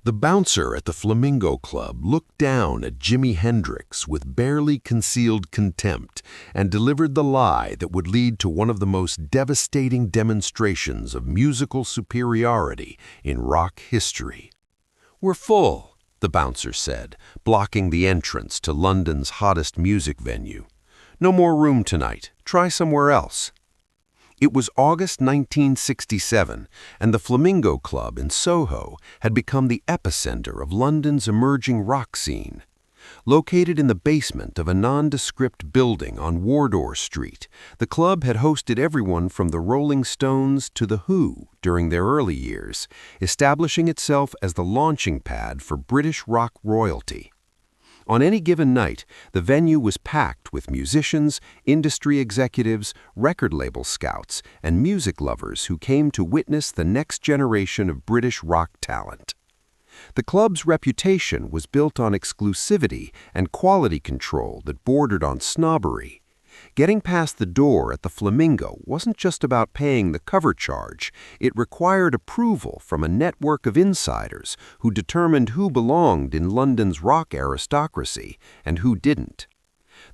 The bouncer at the Flamingo Club looked down at Jimi Hendrix with barely concealed contempt and delivered the lie that would lead to one of the most devastating demonstrations of musical superiority in rock history. "We're full," the bouncer said, blocking the entrance to London's hottest music venue. "No more room tonight. Try somewhere else." It was August 1967, and the Flamingo Club in Soho had become the epicenter of London's emerging rock scene. Located in the basement of a nondescript building on Wardour Street, the club had hosted everyone from the Rolling Stones to The Who during their early years, establishing itself as the launching pad for British rock royalty. On any given night, the venue was packed with musicians, industry executives, record label scouts, and music lovers who came to witness the next generation of British rock talent. The club's reputation was built on exclusivity and quality control that bordered on snobbery. Getting past the door at the Flamingo wasn't just about paying the cover charge. It required approval from a network of insiders who determined who belonged in London's rock aristocracy and who didn't.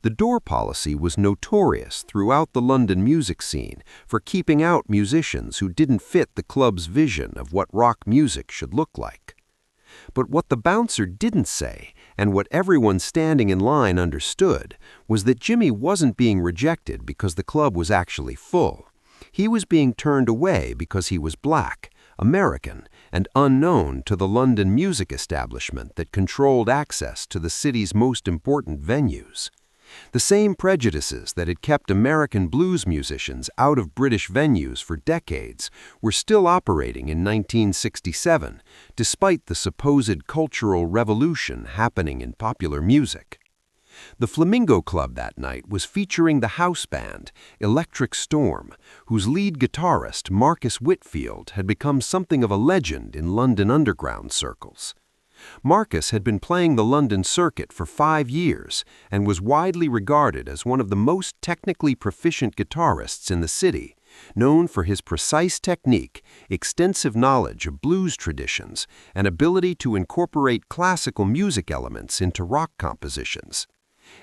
The door policy was notorious throughout the London music scene for keeping out musicians who didn't fit the club's vision of what rock music should look like. But what the bouncer didn't say, and what everyone standing in line understood, was that Jimi wasn't being rejected because the club was actually full. He was being turned away because he was black, American, and unknown to the London music establishment that controlled access to the city's most important venues. The same prejudices that had kept American blues musicians out of British venues for decades were still operating in 1967, despite the supposed cultural revolution happening in popular music. The Flamingo Club that night was featuring the house band, Electric Storm, whose lead guitarist, Marcus Whitfield, had become something of a legend in London underground circles. Marcus had been playing the London circuit for 5 years and was widely regarded as one of the most technically proficient guitarists in the city, known for his precise technique, extensive knowledge of blues traditions, and ability to incorporate classical music elements into rock compositions.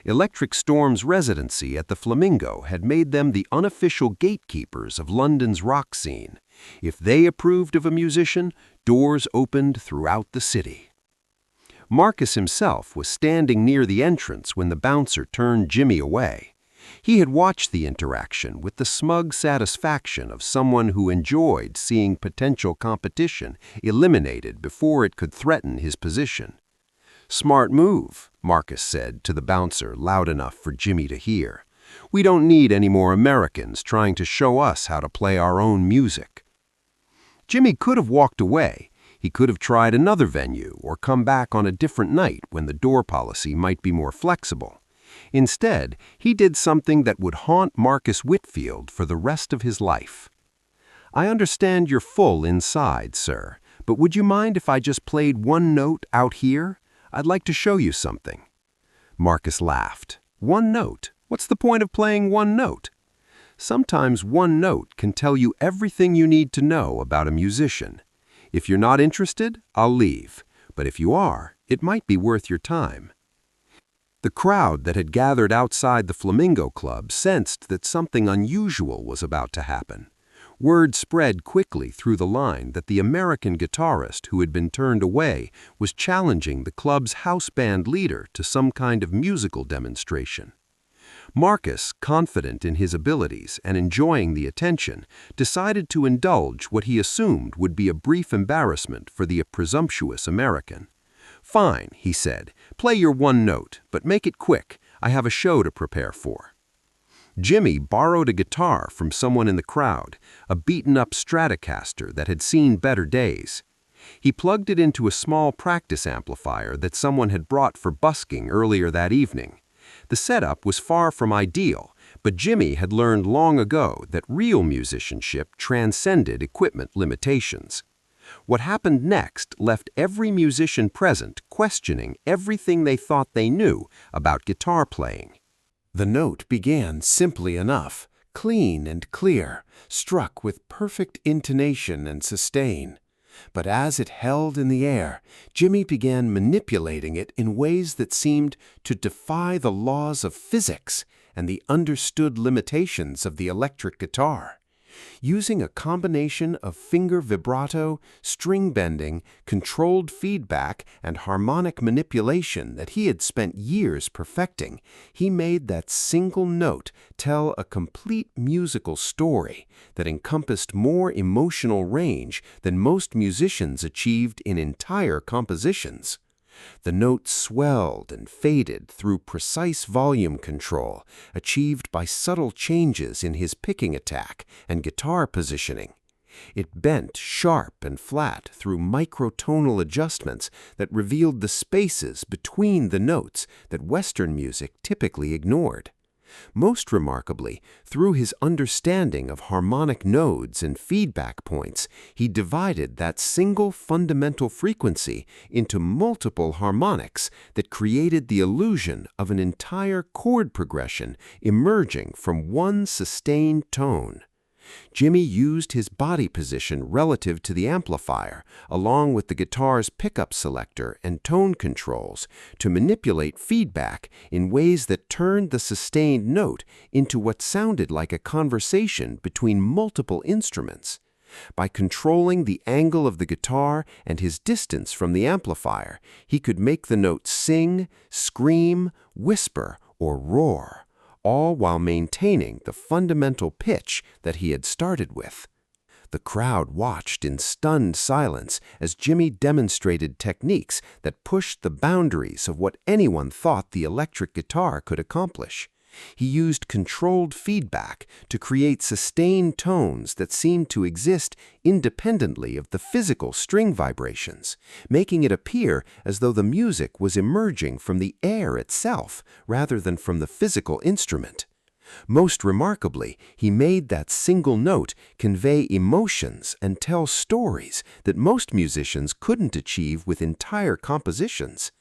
Electric Storm's residency at the Flamingo had made them the unofficial gatekeepers of London's rock scene. If they approved of a musician, doors opened throughout the city. Marcus himself was standing near the entrance when the bouncer turned Jimi away. He had watched the interaction with the smug satisfaction of someone who enjoyed seeing potential competition eliminated before it could threaten his position. "Smart move," Marcus said to the bouncer loud enough for Jimi to hear. "We don't need any more Americans trying to show us how to play our own music." Jimi could have walked away. He could have tried another venue or come back on a different night when the door policy might be more flexible. Instead, he did something that would haunt Marcus Whitfield for the rest of his life. "I understand you're full inside, sir, but would you mind if I just played one note out here? I'd like to show you something." Marcus laughed. "One note? What's the point of playing one note?" Sometimes one note can tell you everything you need to know about a musician. If you're not interested, I'll leave. But if you are, it might be worth your time. The crowd that had gathered outside the Flamingo Club sensed that something unusual was about to happen. Word spread quickly through the line that the American guitarist who had been turned away was challenging the club's house band leader to some kind of musical demonstration. Marcus, confident in his abilities and enjoying the attention, decided to indulge what he assumed would be a brief embarrassment for the presumptuous American. "Fine," he said, "play your one note, but make it quick. I have a show to prepare for." Jimi borrowed a guitar from someone in the crowd, a beaten-up Stratocaster that had seen better days. He plugged it into a small practice amplifier that someone had brought for busking earlier that evening. The setup was far from ideal, but Jimi had learned long ago that real musicianship transcended equipment limitations. What happened next left every musician present questioning everything they thought they knew about guitar playing. The note began simply enough, clean and clear, struck with perfect intonation and sustain. But as it held in the air, Jimi began manipulating it in ways that seemed to defy the laws of physics and the understood limitations of the electric guitar. Using a combination of finger vibrato, string bending, controlled feedback, and harmonic manipulation that he had spent years perfecting, he made that single note tell a complete musical story that encompassed more emotional range than most musicians achieved in entire compositions. The note swelled and faded through precise volume control, achieved by subtle changes in his picking attack and guitar positioning. It bent sharp and flat through microtonal adjustments that revealed the spaces between the notes that Western music typically ignored. Most remarkably, through his understanding of harmonic nodes and feedback points, he divided that single fundamental frequency into multiple harmonics that created the illusion of an entire chord progression emerging from one sustained tone. Jimi used his body position relative to the amplifier, along with the guitar's pickup selector and tone controls, to manipulate feedback in ways that turned the sustained note into what sounded like a conversation between multiple instruments. By controlling the angle of the guitar and his distance from the amplifier, he could make the note sing, scream, whisper, or roar, all while maintaining the fundamental pitch that he had started with. The crowd watched in stunned silence as Jimi demonstrated techniques that pushed the boundaries of what anyone thought the electric guitar could accomplish. He used controlled feedback to create sustained tones that seemed to exist independently of the physical string vibrations, making it appear as though the music was emerging from the air itself rather than from the physical instrument. Most remarkably, he made that single note convey emotions and tell stories that most musicians couldn't achieve with entire compositions.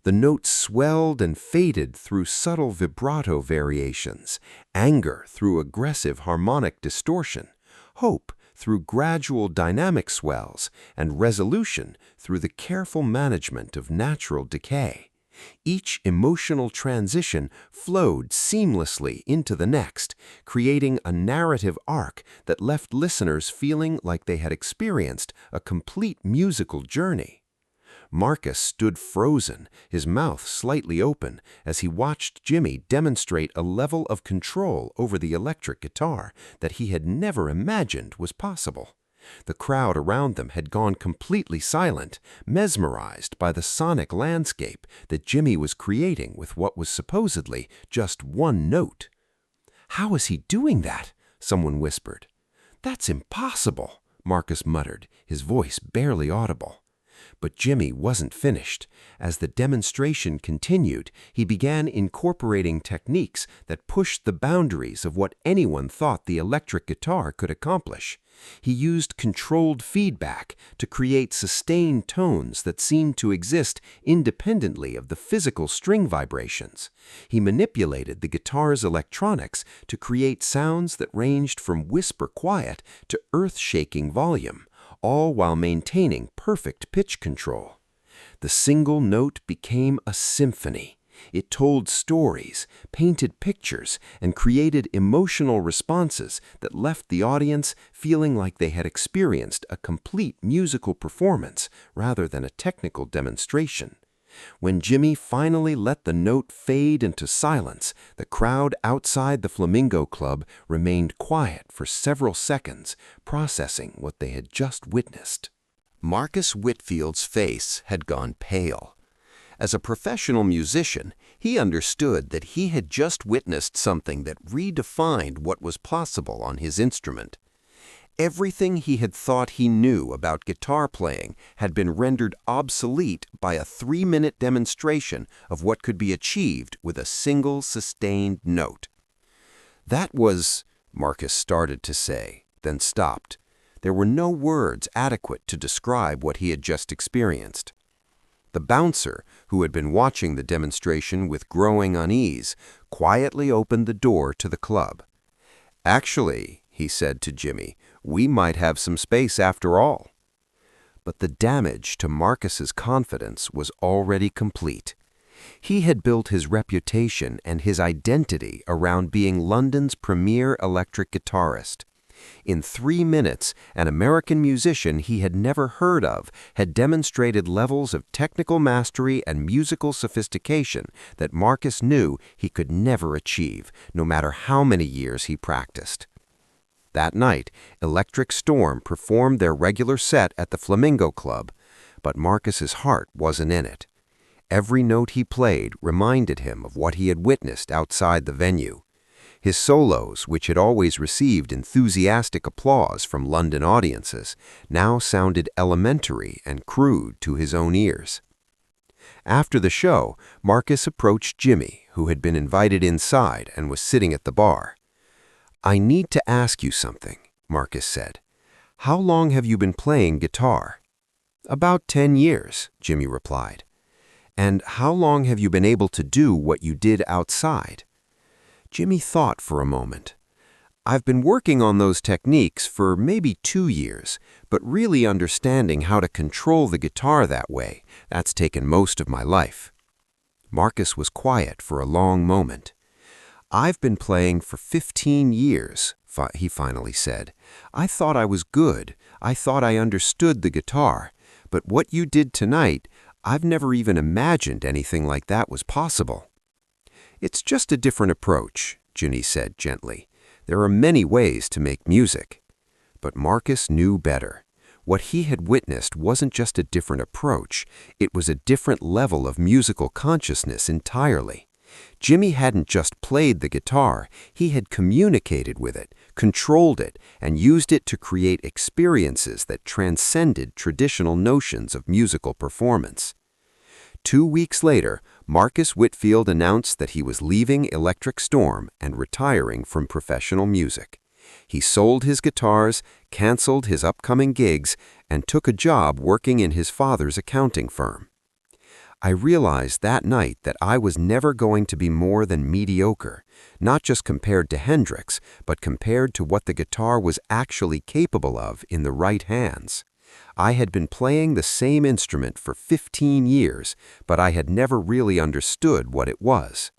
The note swelled and faded through subtle vibrato variations, anger through aggressive harmonic distortion, hope through gradual dynamic swells, and resolution through the careful management of natural decay. Each emotional transition flowed seamlessly into the next, creating a narrative arc that left listeners feeling like they had experienced a complete musical journey. Marcus stood frozen, his mouth slightly open, as he watched Jimi demonstrate a level of control over the electric guitar that he had never imagined was possible. The crowd around them had gone completely silent, mesmerized by the sonic landscape that Jimi was creating with what was supposedly just one note. "How is he doing that?" someone whispered. "That's impossible," Marcus muttered, his voice barely audible. But Jimi wasn't finished. As the demonstration continued, he began incorporating techniques that pushed the boundaries of what anyone thought the electric guitar could accomplish. He used controlled feedback to create sustained tones that seemed to exist independently of the physical string vibrations. He manipulated the guitar's electronics to create sounds that ranged from whisper quiet to earth-shaking volume, all while maintaining perfect pitch control. The single note became a symphony. It told stories, painted pictures, and created emotional responses that left the audience feeling like they had experienced a complete musical performance rather than a technical demonstration. When Jimi finally let the note fade into silence, the crowd outside the Flamingo Club remained quiet for several seconds, processing what they had just witnessed. Marcus Whitfield's face had gone pale. As a professional musician, he understood that he had just witnessed something that redefined what was possible on his instrument. Everything he had thought he knew about guitar playing had been rendered obsolete by a 3-minute demonstration of what could be achieved with a single sustained note. "That was," Marcus started to say, then stopped. There were no words adequate to describe what he had just experienced. The bouncer, who had been watching the demonstration with growing unease, quietly opened the door to the club. "Actually," he said to Jimi, "we might have some space after all." But the damage to Marcus's confidence was already complete. He had built his reputation and his identity around being London's premier electric guitarist. In 3 minutes, an American musician he had never heard of had demonstrated levels of technical mastery and musical sophistication that Marcus knew he could never achieve, no matter how many years he practiced. That night, Electric Storm performed their regular set at the Flamingo Club, but Marcus's heart wasn't in it. Every note he played reminded him of what he had witnessed outside the venue. His solos, which had always received enthusiastic applause from London audiences, now sounded elementary and crude to his own ears. After the show, Marcus approached Jimi, who had been invited inside and was sitting at the bar. "I need to ask you something," Marcus said. "How long have you been playing guitar?" "About 10 years," Jimi replied. "And how long have you been able to do what you did outside?" Jimi thought for a moment. "I've been working on those techniques for maybe 2 years, but really understanding how to control the guitar that way, that's taken most of my life." Marcus was quiet for a long moment. "I've been playing for 15 years, he finally said. "I thought I was good. I thought I understood the guitar. But what you did tonight, I've never even imagined anything like that was possible." "It's just a different approach," Jimi said gently. "There are many ways to make music." But Marcus knew better. What he had witnessed wasn't just a different approach, it was a different level of musical consciousness entirely. Jimi hadn't just played the guitar, he had communicated with it, controlled it, and used it to create experiences that transcended traditional notions of musical performance. 2 weeks later, Marcus Whitfield announced that he was leaving Electric Storm and retiring from professional music. He sold his guitars, canceled his upcoming gigs, and took a job working in his father's accounting firm. "I realized that night that I was never going to be more than mediocre, not just compared to Hendrix, but compared to what the guitar was actually capable of in the right hands. I had been playing the same instrument for 15 years, but I had never really understood what it was."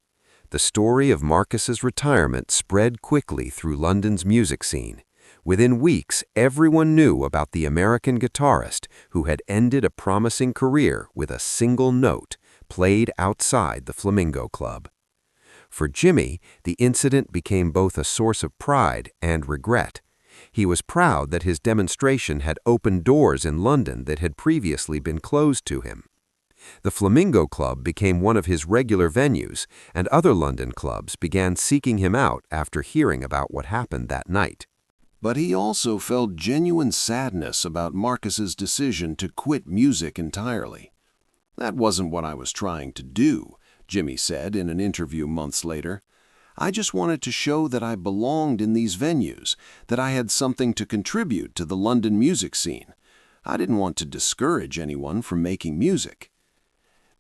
The story of Marcus's retirement spread quickly through London's music scene. Within weeks, everyone knew about the American guitarist who had ended a promising career with a single note, played outside the Flamingo Club. For Jimi, the incident became both a source of pride and regret. He was proud that his demonstration had opened doors in London that had previously been closed to him. The Flamingo Club became one of his regular venues, and other London clubs began seeking him out after hearing about what happened that night. But he also felt genuine sadness about Marcus's decision to quit music entirely. "That wasn't what I was trying to do," Jimi said in an interview months later. "I just wanted to show that I belonged in these venues, that I had something to contribute to the London music scene. I didn't want to discourage anyone from making music."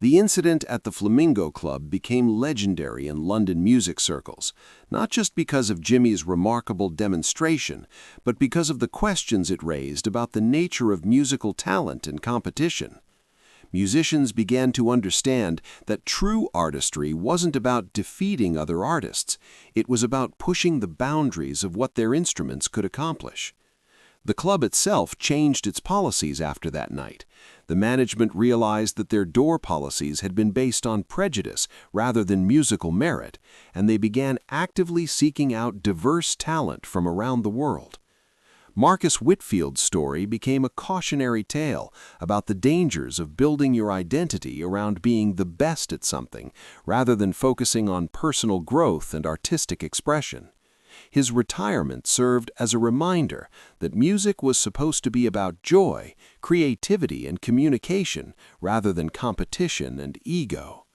The incident at the Flamingo Club became legendary in London music circles, not just because of Jimi's remarkable demonstration, but because of the questions it raised about the nature of musical talent and competition. Musicians began to understand that true artistry wasn't about defeating other artists, it was about pushing the boundaries of what their instruments could accomplish. The club itself changed its policies after that night. The management realized that their door policies had been based on prejudice rather than musical merit, and they began actively seeking out diverse talent from around the world. Marcus Whitfield's story became a cautionary tale about the dangers of building your identity around being the best at something, rather than focusing on personal growth and artistic expression. His retirement served as a reminder that music was supposed to be about joy, creativity, and communication, rather than competition and ego.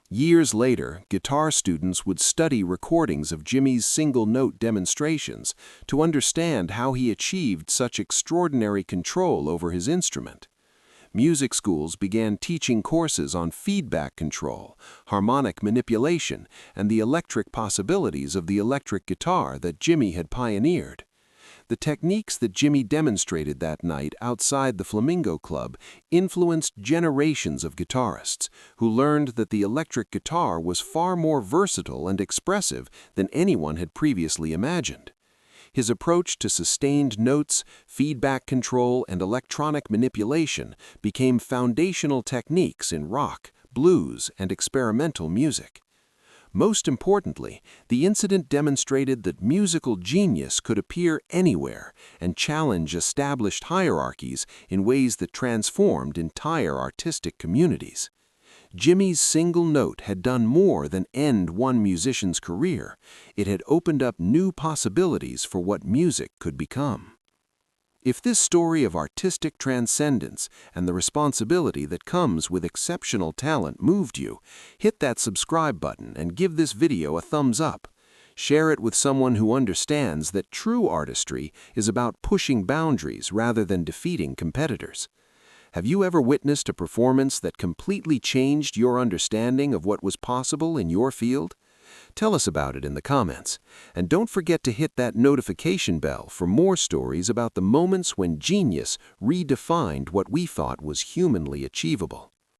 Years later, guitar students would study recordings of Jimi's single-note demonstrations to understand how he achieved such extraordinary control over his instrument. Music schools began teaching courses on feedback control, harmonic manipulation, and the electric possibilities of the electric guitar that Jimi had pioneered. The techniques that Jimi demonstrated that night outside the Flamingo Club influenced generations of guitarists who learned that the electric guitar was far more versatile and expressive than anyone had previously imagined. His approach to sustained notes, feedback control, and electronic manipulation became foundational techniques in rock, blues, and experimental music. Most importantly, the incident demonstrated that musical genius could appear anywhere and challenge established hierarchies in ways that transformed entire artistic communities. Jimi's single note had done more than end one musician's career. It had opened up new possibilities for what music could become. If this story of artistic transcendence and the responsibility that comes with exceptional talent moved you, hit that subscribe button and give this video a thumbs up. Share it with someone who understands that true artistry is about pushing boundaries rather than defeating competitors. Have you ever witnessed a performance that completely changed your understanding of what was possible in your field? Tell us about it in the comments. And don't forget to hit that notification bell for more stories about the moments when genius redefined what we thought was humanly achievable.